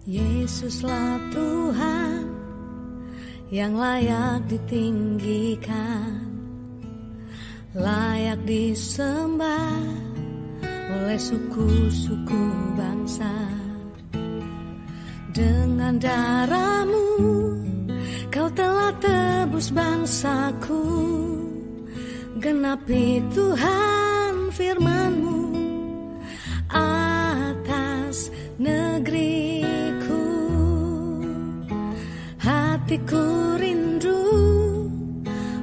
Yesuslah Tuhan yang layak ditinggikan, layak disembah oleh suku-suku bangsa. Dengan darah-Mu Kau telah tebus bangsaku, genapi Tuhan firman-Mu atas negeriku. Hatiku rindu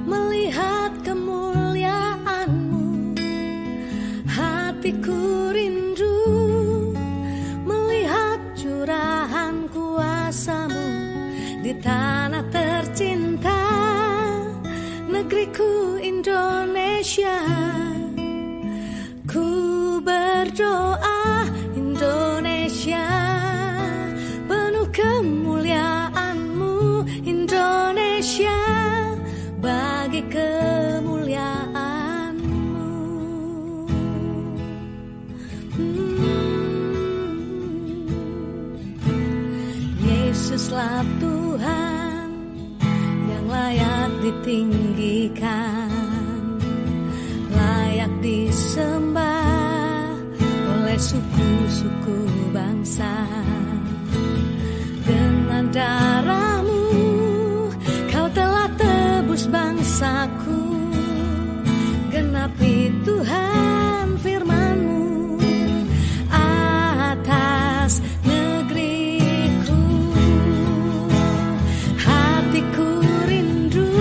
melihat kemuliaan-Mu, hatiku rindu melihat curahan kuasa-Mu di tanah tercinta, negeriku Indonesia. Ku berdoa Indonesia penuh kemuliaan-Mu, Indonesia bagi kemuliaan-Mu. Yesuslah Tuhan yang layak ditinggikan, layak disembah oleh suku-suku bangsa. Dengan darah-Mu Kau telah tebus bangsaku, genapi Tuhan firman-Mu atas negeriku. Hatiku rindu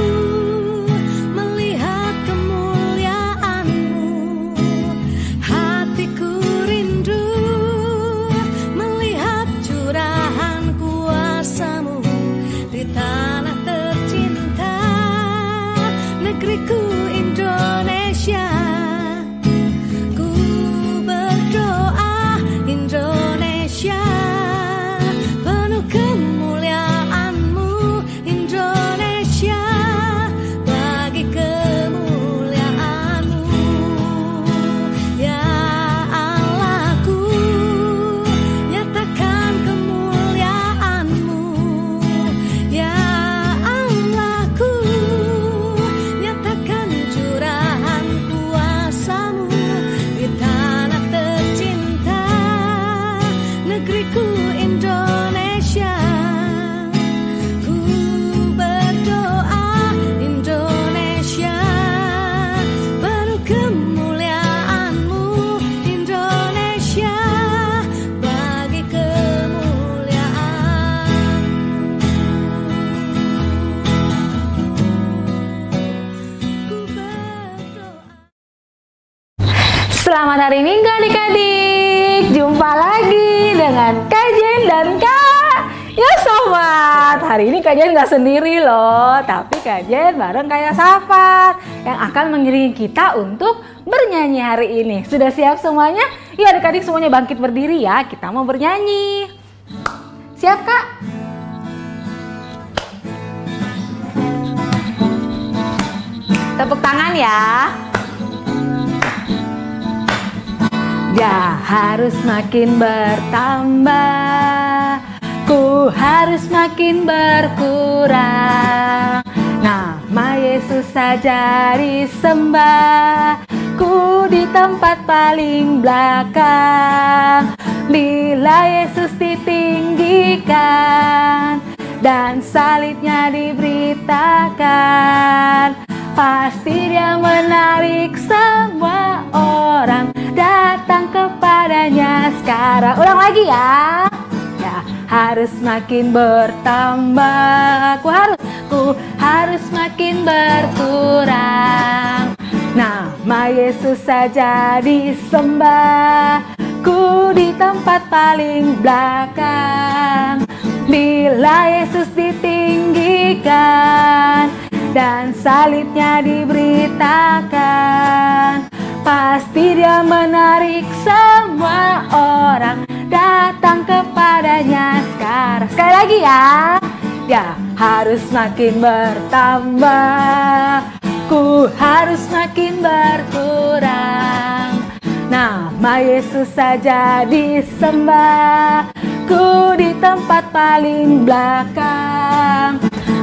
melihat kemuliaan-Mu, hatiku rindu melihat curahan kuasa-Mu di tanah tercinta, negeriku Indonesia. Ku berdoa Indonesia penuh kemuliaan-Mu, Indonesia bagi kemuliaan-Mu. Ya Allahku, nyatakan kemuliaan-Mu. Ya Allahku, nyatakan curahan kuasa-Mu di tanah tercinta, negeriku Indonesia. Ku berdoa Indonesia penuh kemuliaan-Mu, Indonesia bagi kemuliaan-Mu. Ku berdoa. Selamat hari Minggu adik-adik. Jumpa lagi dengan Kak Jen dan Kak Yosafat. Hari ini Kak Jen gak sendiri loh, tapi Kak Jen bareng Kak Yosafat yang akan mengiringi kita untuk bernyanyi hari ini. Sudah siap semuanya? Yuk adik-adik semuanya bangkit berdiri ya, kita mau bernyanyi. Siap Kak? Tepuk tangan ya. Dia harus makin bertambah, ku harus makin berkurang. Nama Yesus saja disembah, ku di tempat paling belakang. Bila Yesus ditinggikan dan salibnya diberitakan, pasti Dia menarik semua orang datang kepadanya sekarang. Ulang lagi ya. Ya, harus makin bertambah, ku harus makin berkurang. Nama Yesus saja disembah, ku di tempat paling belakang. Bila Yesus ditinggikan dan salibnya diberitakan, pasti Dia menarik semua orang datang kepadanya sekarang. Sekali lagi ya. dia harus makin bertambah. Ku harus makin berkurang. Nama Yesus saja disembah. Ku di tempat paling belakang.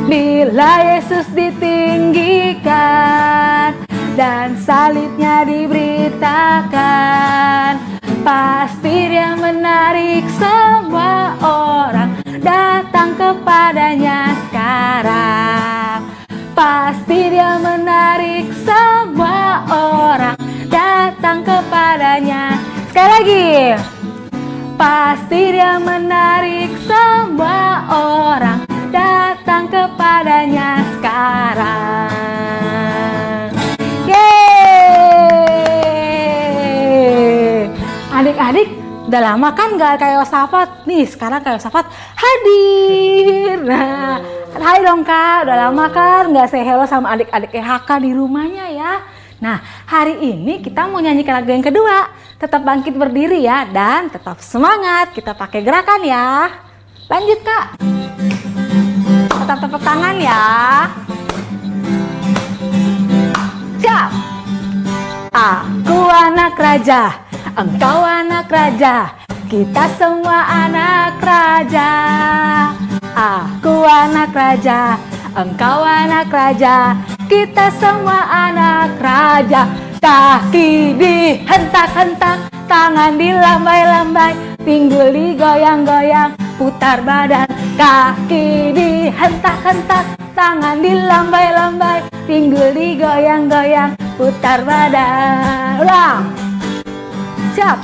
Bila Yesus ditinggikan dan salibnya diberitakan, pasti dia menarik semua orang datang kepadanya sekarang. Pasti dia menarik semua orang datang kepadanya. Sekali lagi. Pasti dia menarik semua orang datang kepadanya sekarang. Yeay! Adik-adik, udah lama kan gak kayak Yosafat? Nih, sekarang kayak Yosafat hadir. Nah, hai dong Kak, udah lama kan gak say hello sama adik-adik EHK di rumahnya ya. Nah, hari ini kita mau nyanyikan lagu yang kedua. Tetap bangkit berdiri ya, dan tetap semangat. Kita pakai gerakan ya. Lanjut Kak. Tetap tepuk tangan ya. Siap. Aku anak raja, engkau anak raja, kita semua anak raja. Aku anak raja, engkau anak raja, kita semua anak raja. Kaki dihentak-hentak, tangan dilambai-lambai, pinggul digoyang-goyang, putar badan. Kaki dihentak-hentak, tangan dilambai-lambai, pinggul digoyang-goyang, putar badan. Ulang. Siap.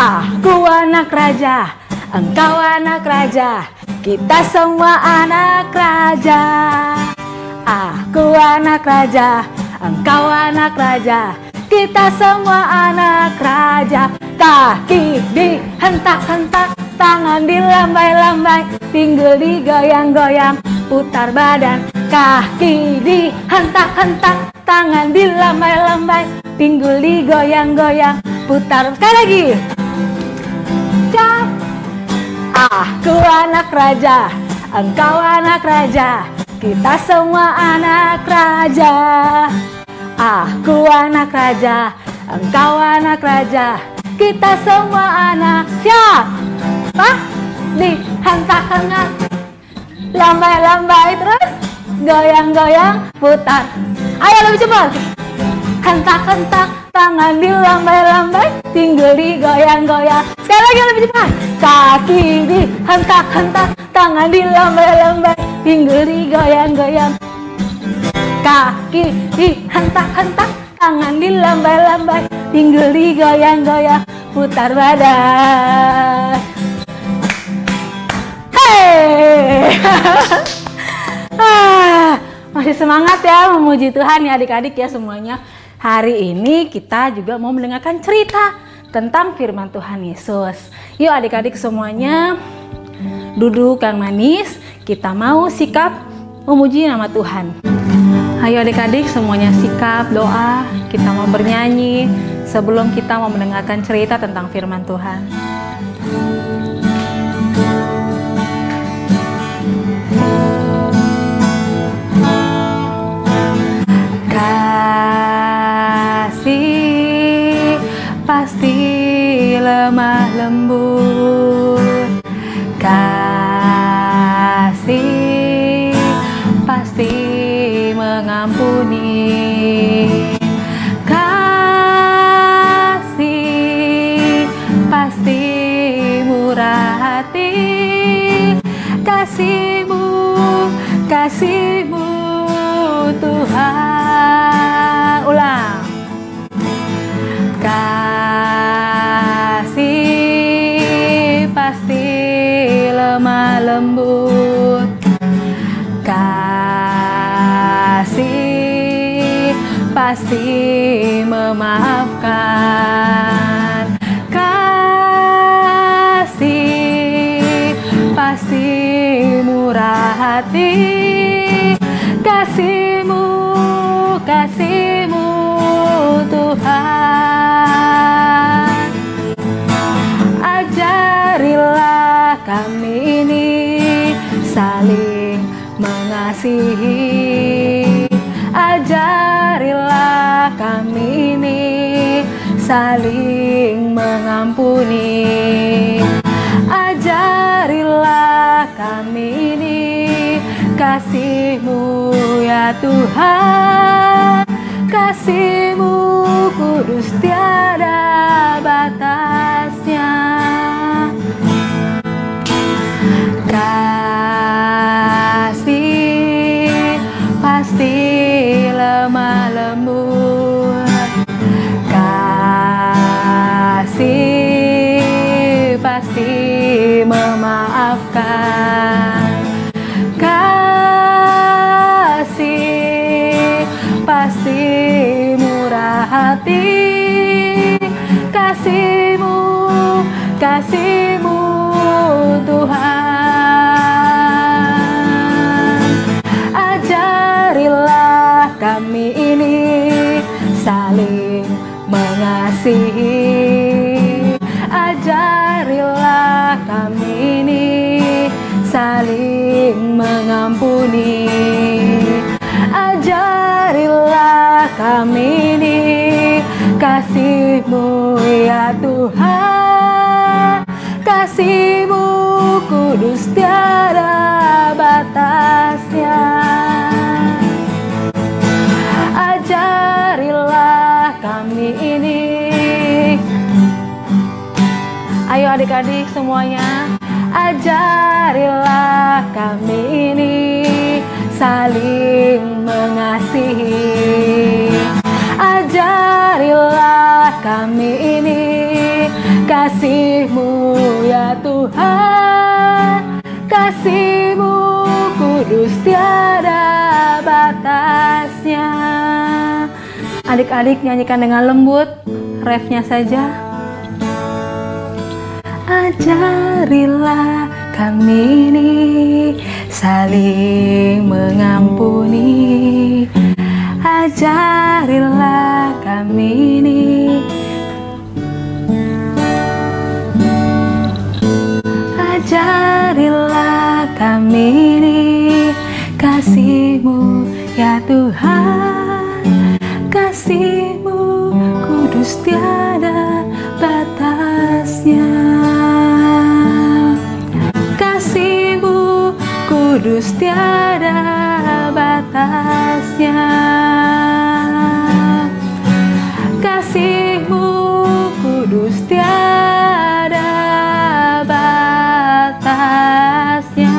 Aku anak raja, engkau anak raja, kita semua anak raja. Aku anak raja, engkau anak raja, kita semua anak raja. Kaki dihentak-hentak, tangan dilambai-lambai, pinggul digoyang-goyang, putar badan. Kaki dihentak-hentak, tangan dilambai-lambai, pinggul digoyang-goyang, putar. Sekali lagi. Siap. Aku anak raja, engkau anak raja, kita semua anak raja. Aku anak raja, engkau anak raja, kita semua anak. Siap. Dihentak-hentak, lambai-lambai, terus goyang-goyang, putar. Ayo lebih cepat. Hentak-hentak, tangan dilambai-lambai, pinggul digoyang-goyang. Sekali lagi lebih cepat. Kaki dihentak-hentak, tangan dilambai-lambai, pinggul digoyang-goyang. Kaki dihentak-hentak, tangan dilambai-lambai, pinggul digoyang-goyang, putar badan. Hey! Masih semangat ya memuji Tuhan ya adik-adik ya semuanya. Hari ini kita juga mau mendengarkan cerita tentang firman Tuhan Yesus. Yuk adik-adik semuanya duduk yang manis. Kita mau sikap memuji nama Tuhan. Ayo adik-adik semuanya sikap doa. Kita mau bernyanyi sebelum kita mau mendengarkan cerita tentang firman Tuhan. Kasih pasti lemah lembut. Kasih pasti mengampuni. Kasih pasti murah hati. Kasih-Mu, kasih-Mu Tuhan. Ulang. Kasih pasti lemah lembut. Kasih pasti memaafkan. Kasih pasti murah hati. Kasih-Mu, kasih-Mu Tuhan. Ajarilah kami ini saling mengasihi. Ajarilah kami ini saling mengampuni. Ajarilah kami ini kasih-Mu ya Tuhan. Kasih-Mu kudus tiada batasnya. Kasih pasti lemah lembut. Kasih pasti memaafkan. Kasih pasti murah hati. Kasih-Mu, kasih-Mu Tuhan. Ajarilah kami ini saling mengasihi. Ajarilah kami ini saling mengampuni. Ajarilah kami ini kasih-Mu ya Tuhan. Kasih-Mu kudus tiada batasnya. Ajarilah kami ini. Ayo adik-adik semuanya. Ajarilah kami ini saling mengasihi. Ajarilah kami ini kasih-Mu ya Tuhan. Kasih-Mu kudus tiada batasnya. Adik-adik nyanyikan dengan lembut refnya saja. Ajarilah kami ini saling mengampuni. Ajarilah kami ini. Ajarilah kami ini kasih-Mu ya Tuhan. Kasih-Mu kudus tiada batasnya. Kasih-Mu kudus tiada batasnya. Kasih-Mu kudus tiada batasnya.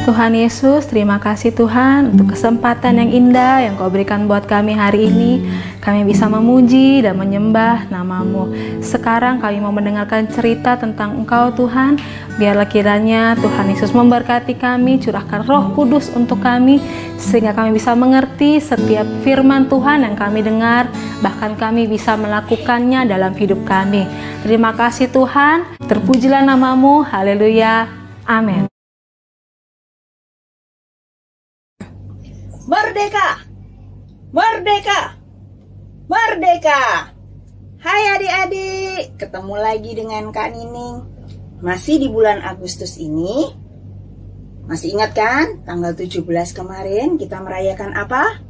Tuhan Yesus, terima kasih Tuhan untuk kesempatan yang indah yang Kau berikan buat kami hari ini. Kami bisa memuji dan menyembah nama-Mu. Sekarang kami mau mendengarkan cerita tentang Engkau Tuhan. Biarlah kiranya Tuhan Yesus memberkati kami, curahkan Roh Kudus untuk kami, sehingga kami bisa mengerti setiap firman Tuhan yang kami dengar, bahkan kami bisa melakukannya dalam hidup kami. Terima kasih Tuhan, terpujilah nama-Mu, haleluya, amin. Merdeka! Merdeka! Merdeka! Hai adik-adik, ketemu lagi dengan Kak Nining. Masih di bulan Agustus ini. Masih ingat kan? Tanggal 17 kemarin kita merayakan apa?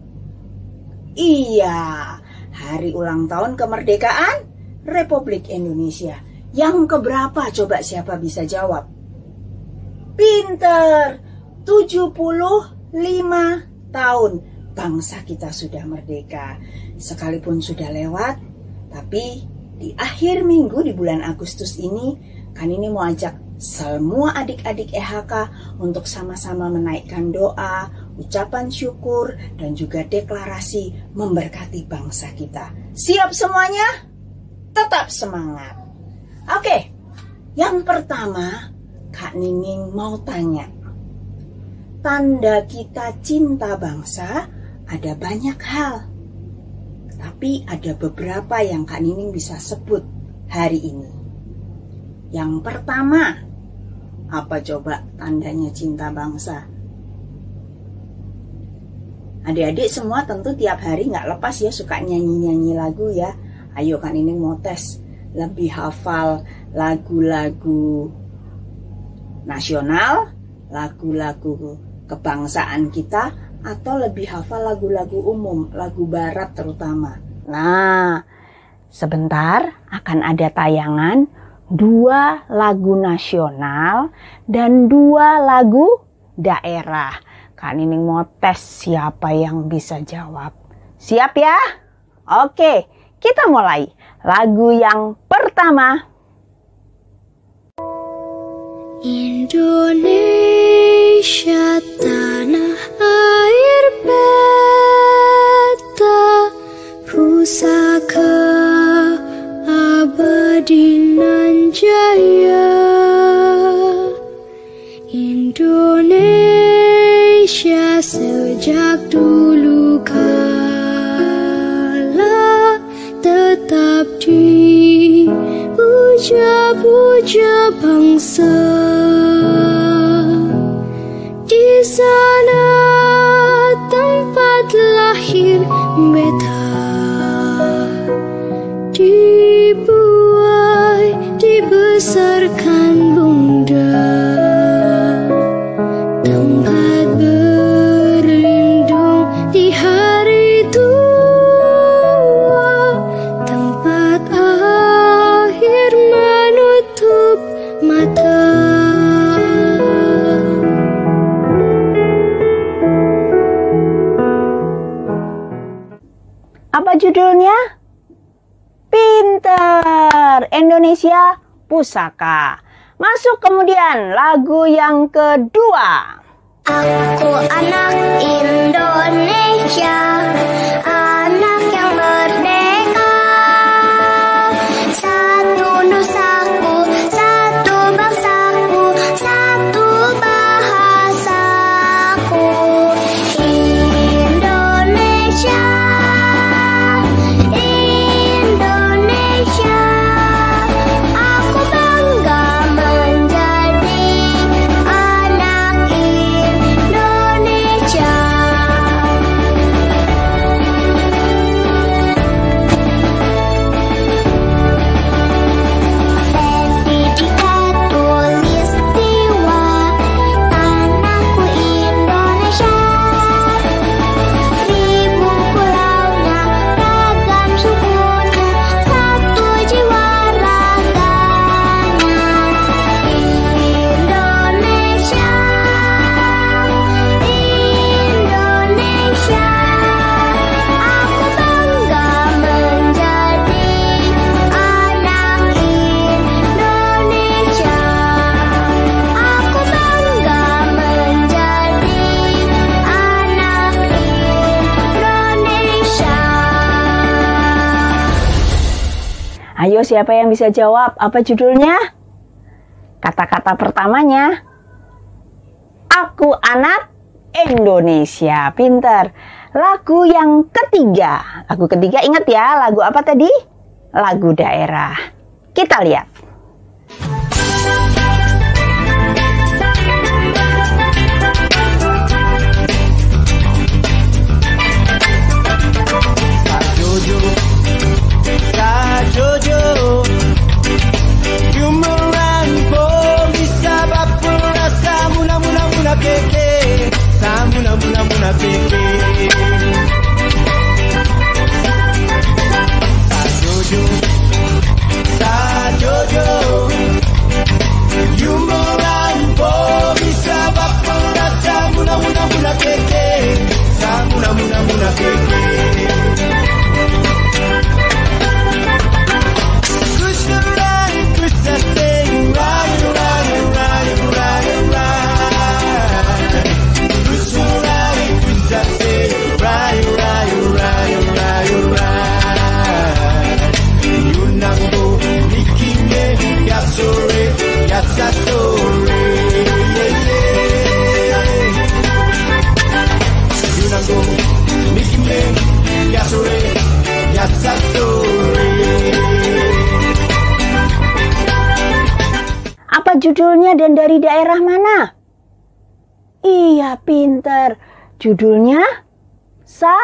Iya, hari ulang tahun kemerdekaan Republik Indonesia. Yang keberapa? Coba siapa bisa jawab? Pinter! 75 tahun bangsa kita sudah merdeka. Sekalipun sudah lewat, tapi di akhir minggu di bulan Agustus ini, kan ini mau ajak semua adik-adik EHK untuk sama-sama menaikkan doa, ucapan syukur, dan juga deklarasi memberkati bangsa kita. Siap semuanya? Tetap semangat. Oke, yang pertama Kak Nining mau tanya. Tanda kita cinta bangsa ada banyak hal, tapi ada beberapa yang Kak Nining bisa sebut hari ini. Yang pertama, apa coba tandanya cinta bangsa? Adik-adik semua tentu tiap hari nggak lepas ya suka nyanyi-nyanyi lagu ya. Ayo Kak Nining mau tes. lebih hafal lagu-lagu nasional, lagu-lagu kebangsaan kita, atau lebih hafal lagu-lagu umum, lagu barat terutama? Nah, sebentar akan ada tayangan 2 lagu nasional dan 2 lagu daerah. Kak Nining mau tes siapa yang bisa jawab. Siap ya? Oke, kita mulai. Lagu yang pertama. Indonesia tanah air beta, pusaka abadi nan jaya. Indonesia sejak dulu kala tetap dipuja-puja bangsa. Di sana tempat lahir beta, dibuai dibesarkan bunda, tempat berlindung di hari tua, tempat akhir menutup mata. Apa judulnya? Pinter, Indonesia Pusaka. Masuk kemudian lagu yang kedua. Aku anak Indonesia, anak yang merdeka. Satu nusaku, satu bangsaku, satu bahasaku. Indonesia, Indonesia, aku bangga menjadi anak Indonesia. Pendidikan tulistiwa, tanahku Indonesia. Ribu pulaunya, ragam sukunya, satu jiwa raganya. Indonesia, Indonesia, aku bangga menjadi anak Indonesia. Aku bangga menjadi anak Indonesia. Ayo, siapa yang bisa jawab? Apa judulnya? Kata-kata pertamanya. Aku anak Indonesia. Pinter. Lagu yang ketiga. Lagu ketiga, ingat ya, lagu apa tadi? Lagu daerah. Kita lihat. Jojo, Jojo, Jumeran bisa bapura samuna muna muna keke, samuna muna muna keke. Jojo, Jojo, Jumeran bisa bapura samuna muna muna keke, samuna muna muna keke. Apa judulnya dan dari daerah mana? Iya, pinter. Judulnya Sa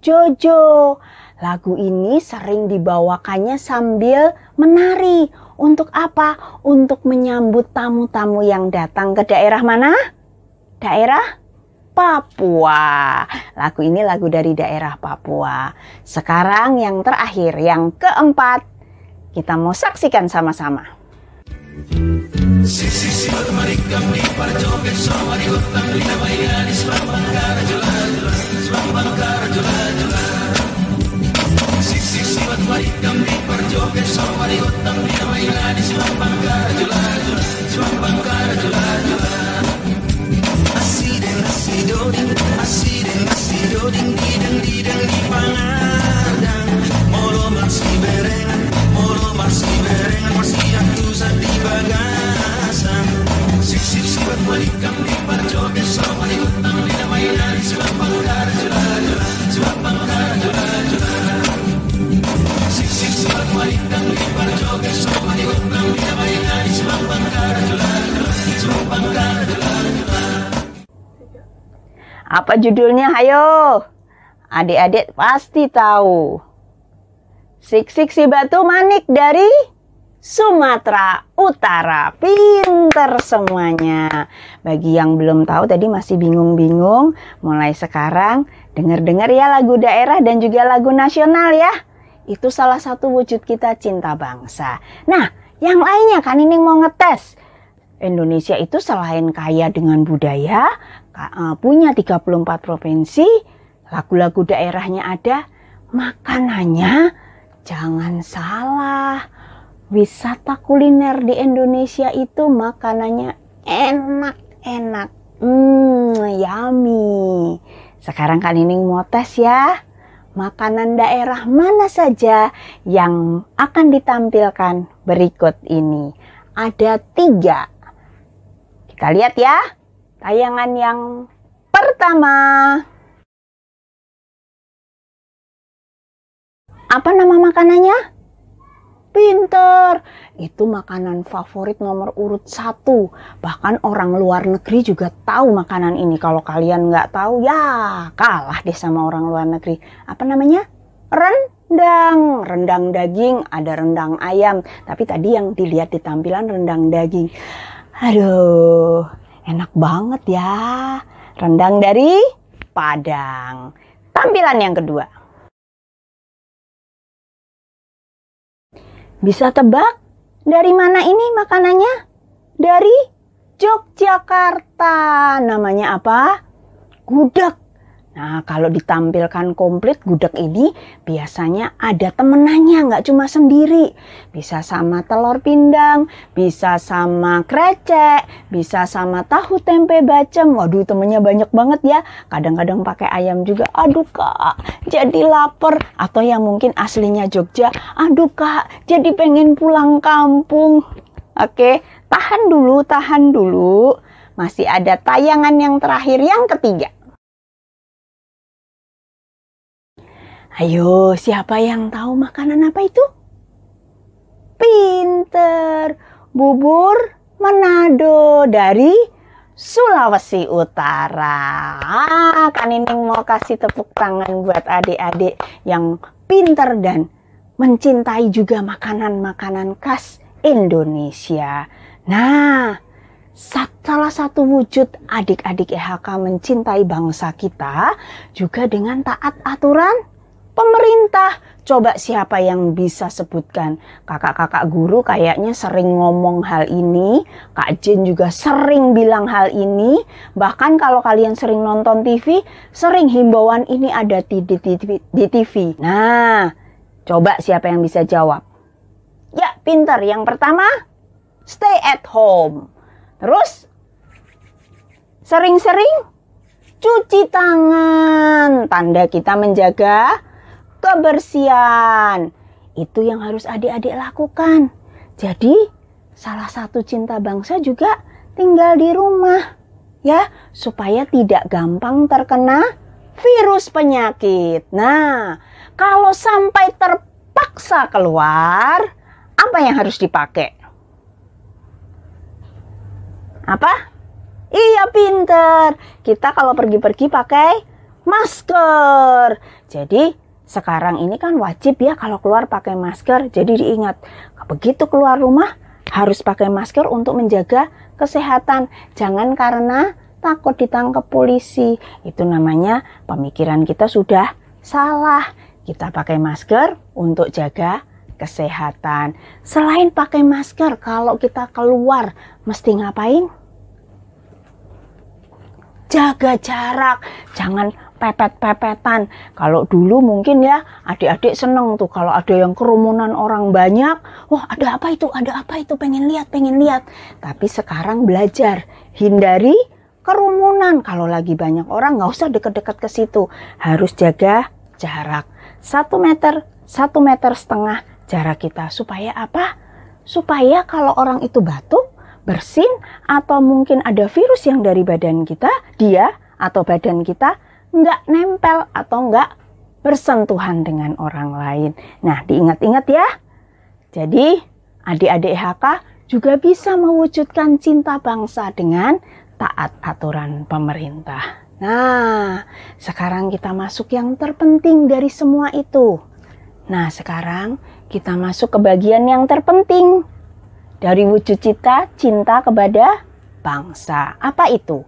Jojo. Lagu ini sering dibawakannya sambil menari. Untuk apa? Untuk menyambut tamu-tamu yang datang ke daerah mana? Daerah Papua. Lagu ini lagu dari daerah Papua. Sekarang yang terakhir, yang keempat, kita mau saksikan sama-sama. Apa judulnya? Hayo, adik-adik pasti tahu. Sik-sik si batu manik dari Sumatera Utara. Pinter semuanya. Bagi yang belum tahu tadi masih bingung-bingung, mulai sekarang dengar-dengar ya lagu daerah dan juga lagu nasional ya. Itu salah satu wujud kita cinta bangsa. Nah, yang lainnya kan ini mau ngetes. Indonesia itu selain kaya dengan budaya, punya 34 provinsi, lagu-lagu daerahnya ada, makanannya jangan salah. Wisata kuliner di Indonesia itu makanannya enak-enak. Yummy. Sekarang kan ini mau tes ya. Makanan daerah mana saja yang akan ditampilkan berikut ini. Ada 3. Kita lihat ya. Tayangan yang pertama. Apa nama makanannya? Pinter. Itu makanan favorit nomor urut 1. Bahkan orang luar negeri juga tahu makanan ini. Kalau kalian nggak tahu, ya kalah deh sama orang luar negeri. Apa namanya? Rendang. Rendang daging, ada rendang ayam. Tapi tadi yang dilihat di tampilan rendang daging. Aduh, enak banget ya. Rendang dari Padang. Tampilan yang kedua. Bisa tebak dari mana ini makanannya? Dari Yogyakarta. Namanya apa? Gudeg. Nah, kalau ditampilkan komplit gudeg ini biasanya ada temenannya, nggak cuma sendiri. Bisa sama telur pindang, bisa sama krecek, bisa sama tahu tempe bacem. Waduh, temennya banyak banget ya. Kadang-kadang pakai ayam juga. Aduh kak, jadi lapar. Atau yang mungkin aslinya Jogja. Aduh kak, jadi pengen pulang kampung. Oke, tahan dulu. Masih ada tayangan yang terakhir, yang ketiga. Ayo, siapa yang tahu makanan apa itu? Pinter. Bubur Manado dari Sulawesi Utara. Kan ini mau kasih tepuk tangan buat adik-adik yang pinter dan mencintai juga makanan-makanan khas Indonesia. Nah, salah satu wujud adik-adik EHK mencintai bangsa kita juga dengan taat aturan pemerintah. Coba siapa yang bisa sebutkan? Kakak-kakak guru kayaknya sering ngomong hal ini. Kak Jen juga sering bilang hal ini. Bahkan kalau kalian sering nonton TV, sering himbauan ini ada di TV. Nah, coba siapa yang bisa jawab? Ya, pintar. Yang pertama, stay at home. Terus, sering-sering cuci tangan. Tanda kita menjaga kebersihan. Itu yang harus adik-adik lakukan. Jadi salah satu cinta bangsa juga tinggal di rumah ya, supaya tidak gampang terkena virus penyakit. Nah, kalau sampai terpaksa keluar, apa yang harus dipakai? Apa? Iya, pinter. Kita kalau pergi-pergi pakai masker. Jadi sekarang ini kan wajib ya kalau keluar pakai masker. Jadi diingat, begitu keluar rumah harus pakai masker untuk menjaga kesehatan. Jangan karena takut ditangkap polisi. Itu namanya pemikiran kita sudah salah. Kita pakai masker untuk jaga kesehatan. Selain pakai masker, kalau kita keluar mesti ngapain? Jaga jarak, jangan pepet-pepetan. Kalau dulu mungkin ya adik-adik seneng tuh kalau ada yang kerumunan orang banyak. Wah, ada apa itu, pengen lihat. Tapi sekarang belajar, hindari kerumunan. Kalau lagi banyak orang nggak usah deket-deket ke situ. Harus jaga jarak 1 meter, 1,5 meter jarak kita. Supaya apa? Supaya kalau orang itu batuk, bersin, atau mungkin ada virus yang dari badan kita, dia atau badan kita nggak nempel atau nggak bersentuhan dengan orang lain. Nah, diingat-ingat ya. Jadi, adik-adik HK juga bisa mewujudkan cinta bangsa dengan taat aturan pemerintah. Nah, sekarang kita masuk yang terpenting dari semua itu. Nah, sekarang kita masuk ke bagian yang terpenting dari wujud cinta kepada bangsa. Apa itu?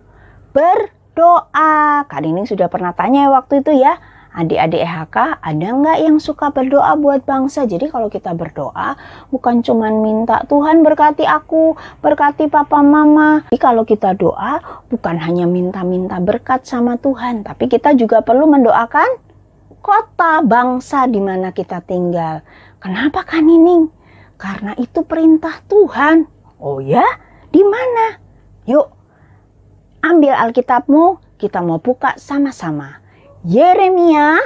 Berdoa. Kak Nining sudah pernah tanya waktu itu ya, adik-adik HK ada nggak yang suka berdoa buat bangsa? Jadi kalau kita berdoa bukan cuman minta Tuhan berkati aku, berkati papa mama. Jadi kalau kita doa bukan hanya minta-minta berkat sama Tuhan, tapi kita juga perlu mendoakan kota bangsa di mana kita tinggal. Kenapa Kak Nining? Karena itu perintah Tuhan. Oh ya? Di mana? Yuk, ambil Alkitabmu, kita mau buka sama-sama. Yeremia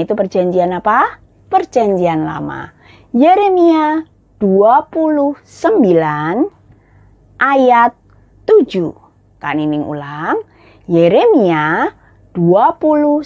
itu perjanjian apa? Perjanjian lama. Yeremia 29 ayat 7. Kak Nining ulang. Yeremia 29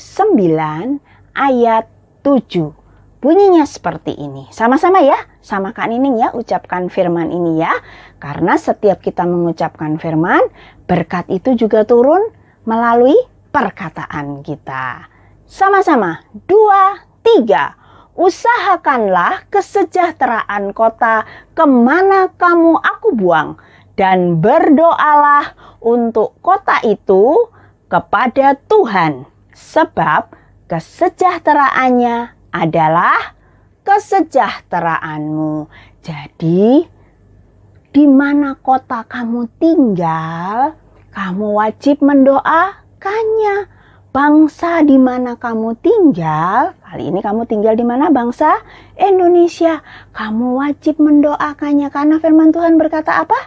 ayat 7. Bunyinya seperti ini. Sama-sama ya, sama Kak Nining ya, ucapkan firman ini ya. Karena setiap kita mengucapkan firman, berkat itu juga turun melalui perkataan kita. Sama-sama, 2, 3. Usahakanlah kesejahteraan kota kemana kamu aku buang. Dan berdoalah untuk kota itu kepada Tuhan. Sebab kesejahteraannya adalah kesejahteraanmu. Jadi, di mana kota kamu tinggal, kamu wajib mendoakannya. Bangsa di mana kamu tinggal, kali ini kamu tinggal di mana? Bangsa Indonesia. Kamu wajib mendoakannya karena firman Tuhan berkata apa?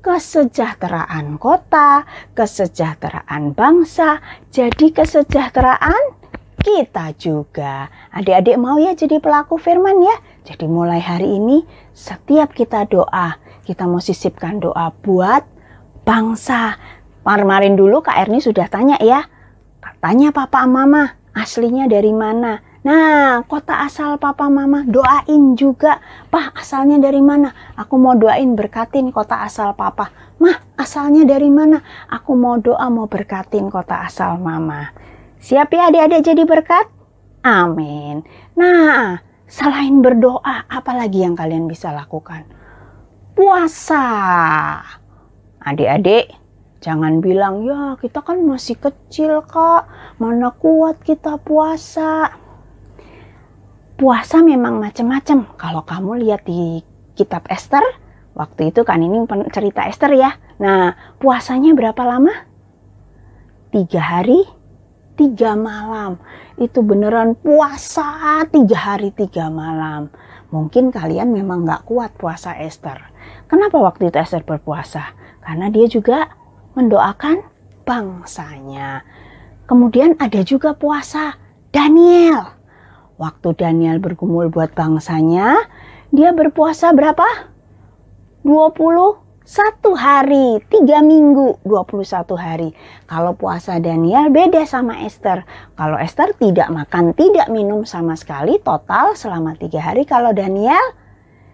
Kesejahteraan kota, kesejahteraan bangsa, jadi kesejahteraan kita juga. Adik-adik mau ya jadi pelaku firman ya? Jadi mulai hari ini setiap kita doa, kita mau sisipkan doa buat bangsa. Kemarin dulu Kak Erni sudah tanya ya. Tanya papa mama, aslinya dari mana? Nah, kota asal papa mama doain juga. Pak, asalnya dari mana? Aku mau doain berkatin kota asal papa. Mah, asalnya dari mana? Aku mau doa mau berkatin kota asal mama. Siap ya adik-adik jadi berkat? Amin. Nah, selain berdoa, apa lagi yang kalian bisa lakukan? Puasa. Adik-adik, jangan bilang, ya kita kan masih kecil kak, mana kuat kita puasa. Puasa memang macam-macam. Kalau kamu lihat di kitab Ester, waktu itu kan ini cerita Ester ya. Nah, puasanya berapa lama? 3 hari 3 malam. Itu beneran puasa 3 hari 3 malam. Mungkin kalian memang gak kuat puasa Ester. Kenapa waktu itu Ester berpuasa? Karena dia juga mendoakan bangsanya. Kemudian ada juga puasa Daniel. Waktu Daniel bergumul buat bangsanya, dia berpuasa berapa? 21 hari, 3 minggu, 21 hari. Kalau puasa Daniel beda sama Ester. Kalau Ester tidak makan, tidak minum sama sekali, total selama 3 hari. Kalau Daniel,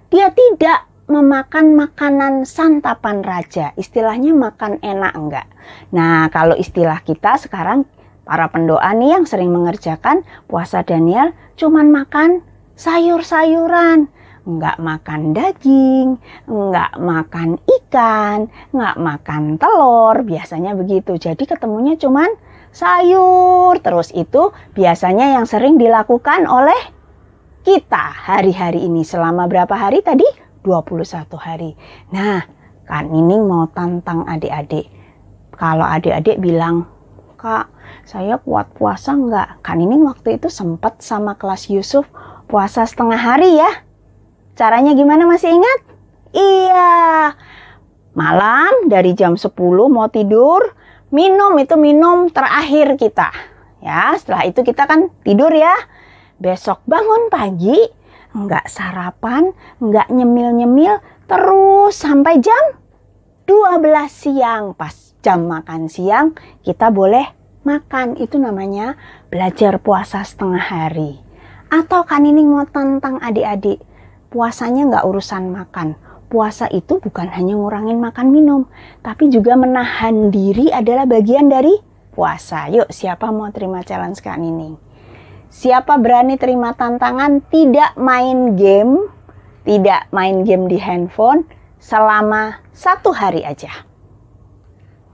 dia tidak memakan makanan santapan raja. Istilahnya makan enak enggak. Nah, kalau istilah kita sekarang, para pendoa nih yang sering mengerjakan puasa Daniel, cuman makan sayur-sayuran. nggak makan daging, nggak makan ikan, nggak makan telur, biasanya begitu. Jadi ketemunya cuman sayur. Terus itu biasanya yang sering dilakukan oleh kita hari-hari ini. Selama berapa hari tadi? 21 hari. Nah, Kak Nining mau tantang adik-adik. Kalau adik-adik bilang, Kak, saya kuat puasa nggak? Kak Nining waktu itu sempat sama kelas Yusuf puasa setengah hari ya. Caranya gimana, masih ingat? Iya. Malam dari jam 10 mau tidur, minum terakhir kita. Ya, setelah itu kita kan tidur ya. Besok bangun pagi, nggak sarapan, nggak nyemil-nyemil, terus sampai jam 12 siang. Pas jam makan siang, kita boleh makan. Itu namanya belajar puasa setengah hari. Atau Kak Nining mau tantang adik-adik, puasanya nggak urusan makan. Puasa itu bukan hanya ngurangin makan minum, tapi juga menahan diri adalah bagian dari puasa. Yuk, siapa mau terima challenge Kak Nining? Siapa berani terima tantangan tidak main game di handphone selama 1 hari aja?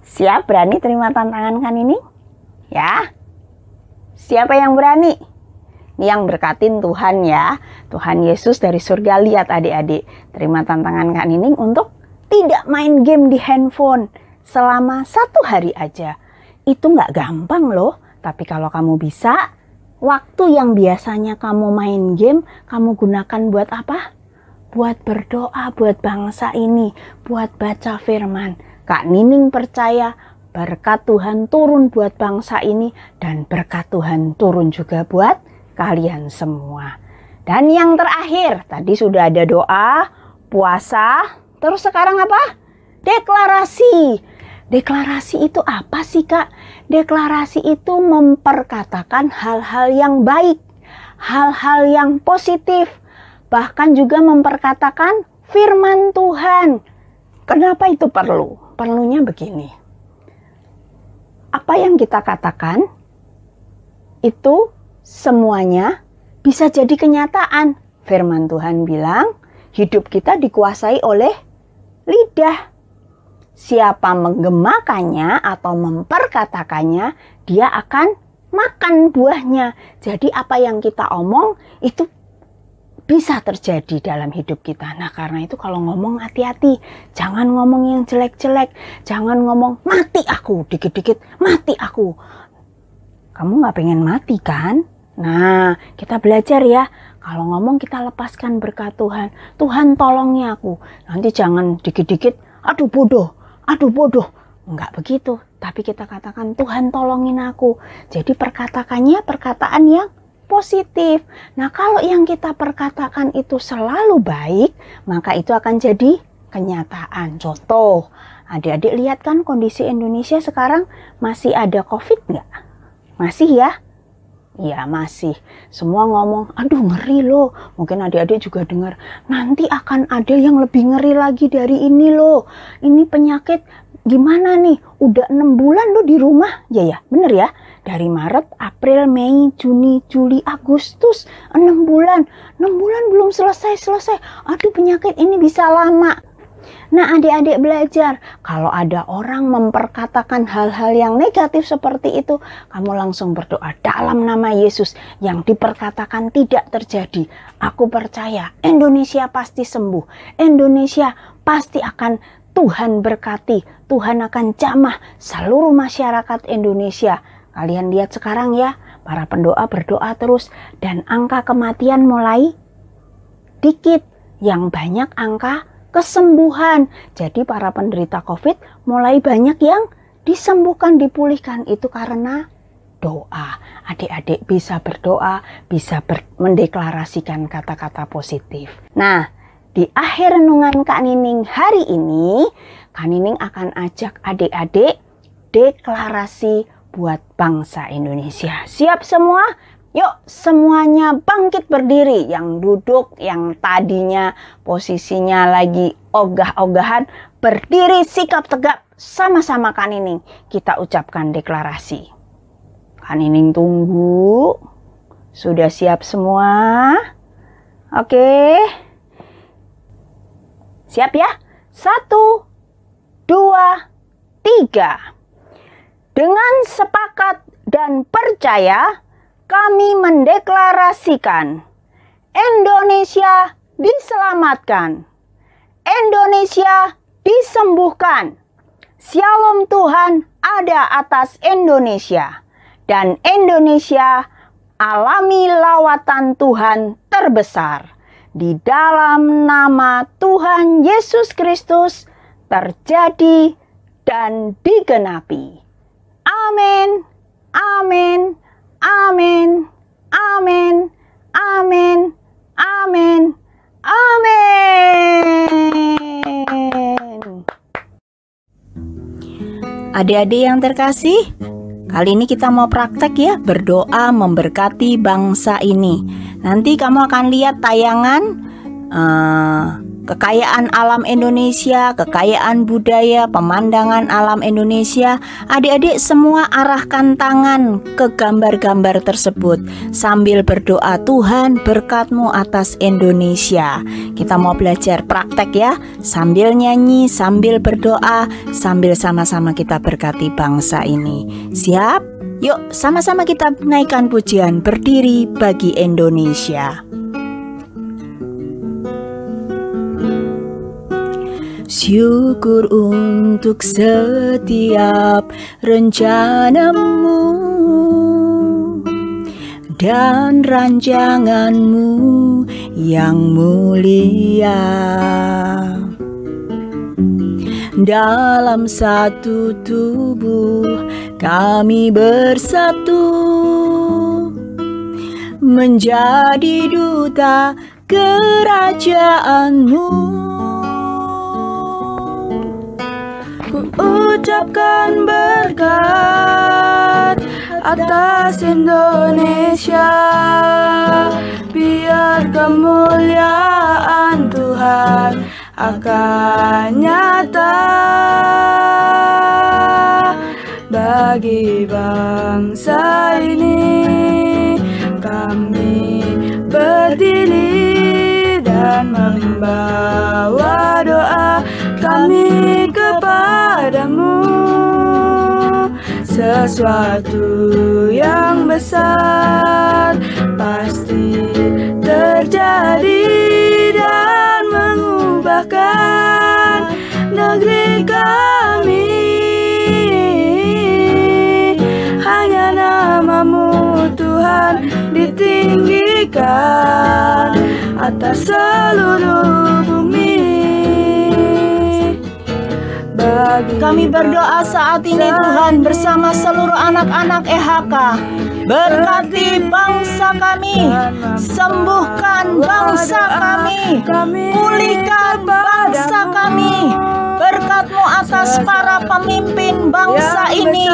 Siap berani terima tantangan Kak Nining? Ya? Siapa yang berani? Yang berkatin Tuhan ya. Tuhan Yesus dari surga, lihat adik-adik. Terima tantangan Kak Nining untuk tidak main game di handphone selama 1 hari aja. Itu nggak gampang loh. Tapi kalau kamu bisa, waktu yang biasanya kamu main game, kamu gunakan buat apa? Buat berdoa, buat bangsa ini, buat baca firman. Kak Nining percaya berkat Tuhan turun buat bangsa ini dan berkat Tuhan turun juga buat kalian semua. Dan yang terakhir, tadi sudah ada doa, puasa, terus sekarang apa? Deklarasi. Deklarasi itu apa sih Kak? Deklarasi itu memperkatakan hal-hal yang baik, hal-hal yang positif, bahkan juga memperkatakan firman Tuhan. Kenapa itu perlu? Perlunya begini. Apa yang kita katakan itu semuanya bisa jadi kenyataan. Firman Tuhan bilang, hidup kita dikuasai oleh lidah. Siapa menggemakannya atau memperkatakannya, dia akan makan buahnya. Jadi apa yang kita omong itu bisa terjadi dalam hidup kita. Nah, karena itu kalau ngomong hati-hati. Jangan ngomong yang jelek-jelek. Jangan ngomong mati aku, dikit-dikit mati aku. Kamu nggak pengen mati kan? Nah, kita belajar ya. Kalau ngomong kita lepaskan berkat Tuhan. Tuhan tolongnya aku. Nanti jangan dikit-dikit, aduh bodoh. Enggak begitu. Tapi kita katakan Tuhan tolongin aku. Jadi perkatakannya perkataan yang positif. Nah, kalau yang kita perkatakan itu selalu baik, maka itu akan jadi kenyataan. Contoh, adik-adik lihat kan kondisi Indonesia sekarang masih ada COVID nggak? Masih ya? Ya masih. Semua ngomong, aduh ngeri loh. Mungkin adik-adik juga dengar, nanti akan ada yang lebih ngeri lagi dari ini loh. Ini penyakit gimana nih? Udah 6 bulan loh di rumah. Ya bener ya. Dari Maret, April, Mei, Juni, Juli, Agustus. 6 bulan. 6 bulan belum selesai. Aduh penyakit ini bisa lama. Nah adik-adik belajar, kalau ada orang memperkatakan hal-hal yang negatif seperti itu, kamu langsung berdoa dalam nama Yesus, yang diperkatakan tidak terjadi. Aku percaya Indonesia pasti sembuh, Indonesia pasti akan Tuhan berkati, Tuhan akan jamah seluruh masyarakat Indonesia. Kalian lihat sekarang ya, para pendoa berdoa terus dan angka kematian mulai dikit, yang banyak angka kesembuhan. Jadi para penderita COVID mulai banyak yang disembuhkan, dipulihkan. Itu karena doa. Adik-adik bisa berdoa, bisa mendeklarasikan kata-kata positif. Nah, di akhir renungan Kak Nining hari ini, Kak Nining akan ajak adik-adik deklarasi buat bangsa Indonesia. Siap semua? Yuk semuanya bangkit berdiri. Yang duduk, yang tadinya posisinya lagi ogah-ogahan, berdiri sikap tegap. Sama-sama Kak Nining kita ucapkan deklarasi. Kak Nining tunggu. Sudah siap semua? Oke. Siap ya? 1, 2, 3. Dengan sepakat dan percaya, kami mendeklarasikan Indonesia diselamatkan, Indonesia disembuhkan. Shalom Tuhan ada atas Indonesia, dan Indonesia alami lawatan Tuhan terbesar. Di dalam nama Tuhan Yesus Kristus terjadi dan digenapi. Amin, amin, amin, amin, amin, amin, amin. Adik-adik yang terkasih, kali ini kita mau praktek ya, berdoa memberkati bangsa ini. Nanti kamu akan lihat tayangan kekayaan alam Indonesia, kekayaan budaya, pemandangan alam Indonesia. Adik-adik semua arahkan tangan ke gambar-gambar tersebut sambil berdoa, Tuhan berkat-Mu atas Indonesia. Kita mau belajar praktek ya, sambil nyanyi, sambil berdoa, sambil sama-sama kita berkati bangsa ini. Siap? Yuk sama-sama kita naikkan pujian berdiri bagi Indonesia. Syukur untuk setiap rencanamu dan rancanganmu yang mulia. Dalam satu tubuh kami bersatu menjadi duta kerajaan-Mu. Ucapkan berkat atas Indonesia, biar kemuliaan Tuhan akan nyata bagi bangsa ini. Kami berdiri dan membawa doa kami kepadamu. Sesuatu yang besar pasti terjadi dan mengubahkan negeri kami. Hanya nama-Mu Tuhan ditinggikan atas seluruh bumi. Kami berdoa saat ini Tuhan bersama seluruh anak-anak EHK. Berkati bangsa kami, sembuhkan bangsa kami, pulihkan bangsa kami. Berkat-Mu atas para pemimpin bangsa ini,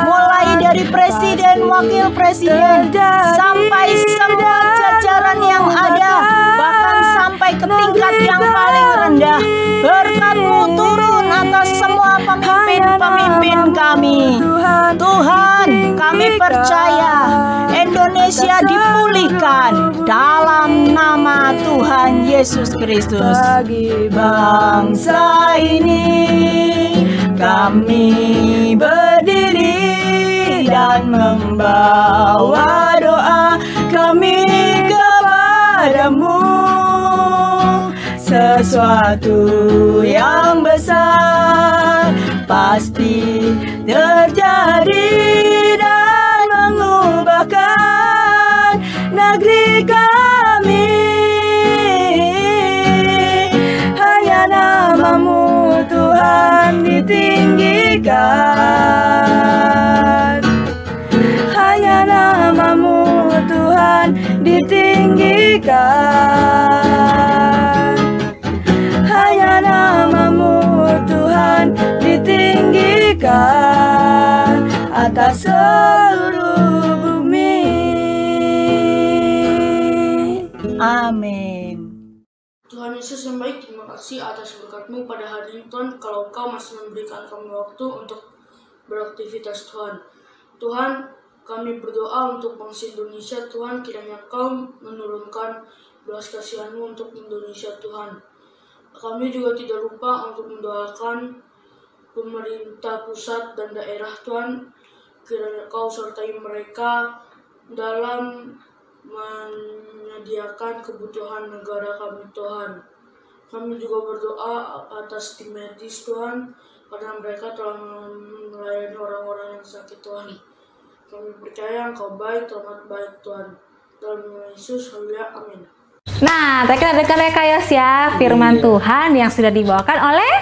mulai dari presiden, wakil presiden, sampai semua jajaran yang ada, bahkan sampai ke tingkat yang paling rendah. Berkat-Mu turun atas semua pemimpin-pemimpin kami. Tuhan, kami percaya Indonesia dipulihkan dalam nama Tuhan Yesus Kristus. Bangsa ini kami berdiri dan membawa doa kami kepadamu. Sesuatu yang besar pasti terjadi dan mengubahkan negeri kami. Hanya nama-Mu Tuhan ditinggikan. Hanya nama-Mu Tuhan ditinggikan. Hanya nama-Mu Tuhan ditinggikan atas seluruh bumi. Amin. Tuhan Yesus yang baik, terima kasih atas berkat-Mu pada hari ini Tuhan, kalau Engkau masih memberikan kami waktu untuk beraktivitas Tuhan. Tuhan, kami berdoa untuk bangsa Indonesia Tuhan, kiranya Engkau menurunkan belas kasihan-Mu untuk Indonesia Tuhan. Kami juga tidak lupa untuk mendoakan pemerintah pusat dan daerah Tuhan, kiranya Kau sertai mereka dalam menyediakan kebutuhan negara kami Tuhan. Kami juga berdoa atas tim medis Tuhan, karena mereka telah melayani orang-orang yang sakit Tuhan. Kami percaya Engkau baik, amat baik Tuhan. Dalam nama Yesus, haleluya, amin. Nah, rekan-rekan Rekayos ya, firman Tuhan yang sudah dibawakan oleh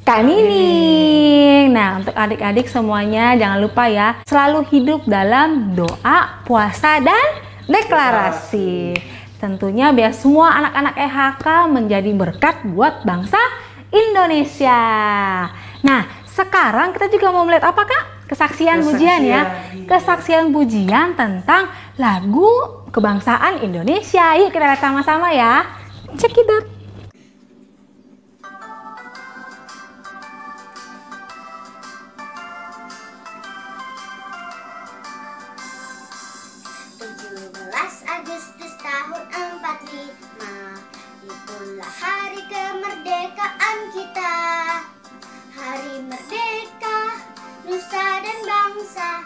Kak Nining. Nah, untuk adik-adik semuanya jangan lupa ya, selalu hidup dalam doa, puasa, dan deklarasi. Tentunya biar semua anak-anak EHK menjadi berkat buat bangsa Indonesia. Nah, sekarang kita juga mau melihat apa Kak? Kesaksian pujian ya. Kesaksian pujian tentang lagu kebangsaan Indonesia. Yuk kita lihat sama-sama ya. Check it out. Agustus tahun 45, itulah hari kemerdekaan kita. Hari merdeka, nusa dan bangsa,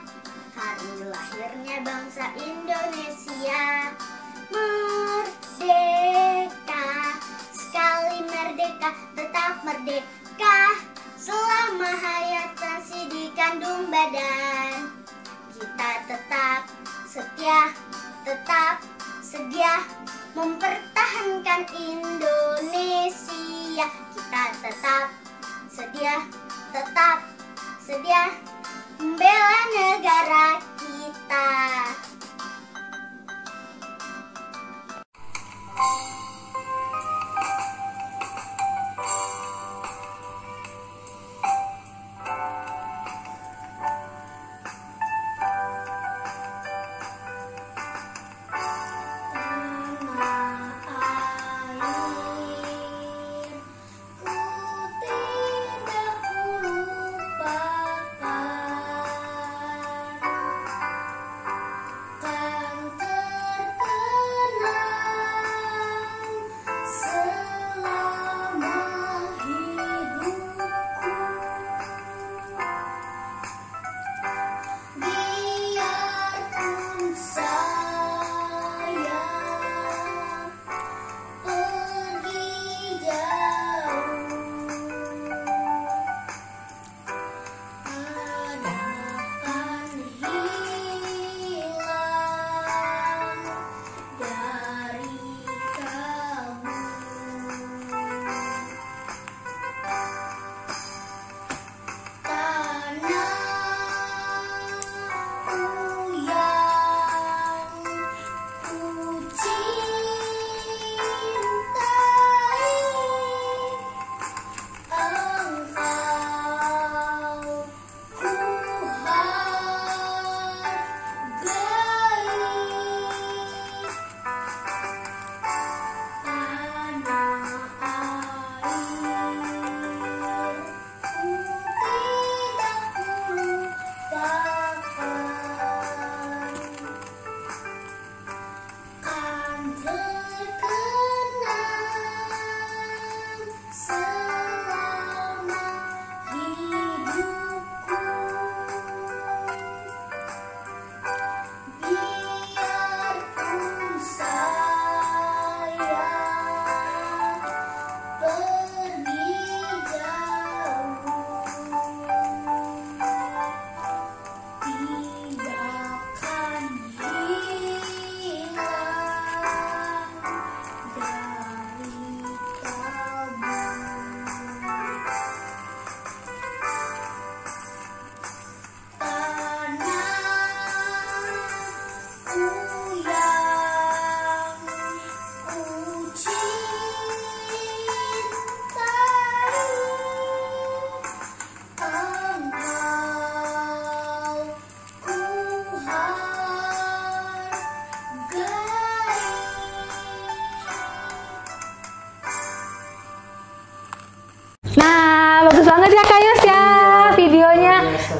hari lahirnya bangsa Indonesia. Merdeka, sekali merdeka, tetap merdeka. Selama hayat masih dikandung badan, kita tetap setia, tetap sedia mempertahankan Indonesia. Kita tetap sedia membela negara kita. Ku tidak lupakan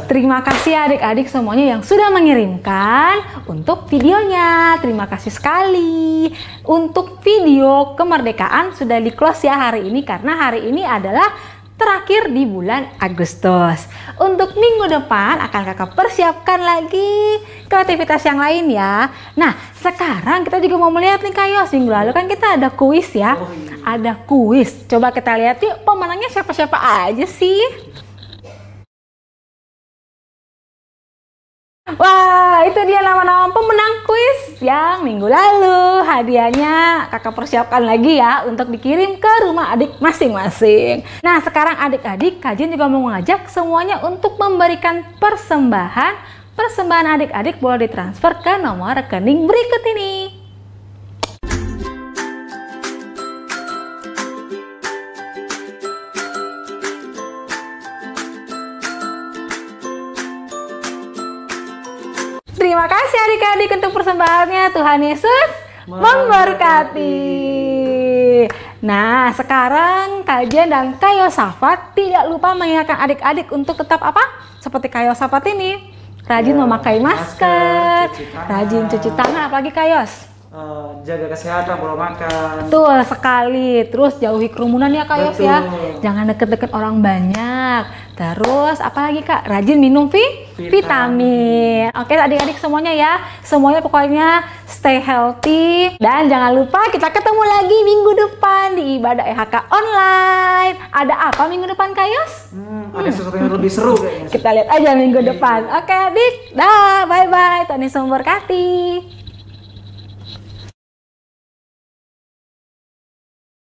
Terima kasih adik-adik semuanya yang sudah mengirimkan untuk videonya. Terima kasih sekali. Untuk video kemerdekaan sudah di-close ya hari ini karena hari ini adalah terakhir di bulan Agustus. Untuk minggu depan akan kakak persiapkan lagi kreativitas yang lain ya. Nah, sekarang kita juga mau melihat nih Kak Yos. Minggu lalu kan kita ada kuis ya. Ada kuis. Coba kita lihat yuk pemenangnya siapa-siapa aja sih. Wah, itu dia nama-nama pemenang kuis yang minggu lalu. Hadiahnya kakak persiapkan lagi ya untuk dikirim ke rumah adik masing-masing. Nah, sekarang adik-adik, Kak Jen juga mau mengajak semuanya untuk memberikan persembahan. Persembahan adik-adik boleh ditransfer ke nomor rekening berikut ini. Terima kasih adik-adik untuk persembahannya. Tuhan Yesus memberkati. Nah, sekarang Kak Jen dan Kak Yosafat tidak lupa mengingatkan adik-adik untuk tetap apa? Seperti Kak Yosafat ini, rajin memakai masker, rajin cuci tangan, apalagi Kak Yos? Jaga kesehatan pola makan. Betul sekali. Terus jauhi kerumunan ya Kak Yos ya. Jangan deket-deket orang banyak. Terus apalagi Kak? Rajin minum vitamin. Oke adik-adik semuanya ya. Semuanya pokoknya stay healthy. Dan jangan lupa kita ketemu lagi minggu depan di ibadah EHK online. Ada apa minggu depan Kak Yos? Ada sesuatu yang lebih seru kayaknya. Kita lihat aja minggu depan. Oke adik. Dah, bye-bye. Tuhan Yesus memberkati.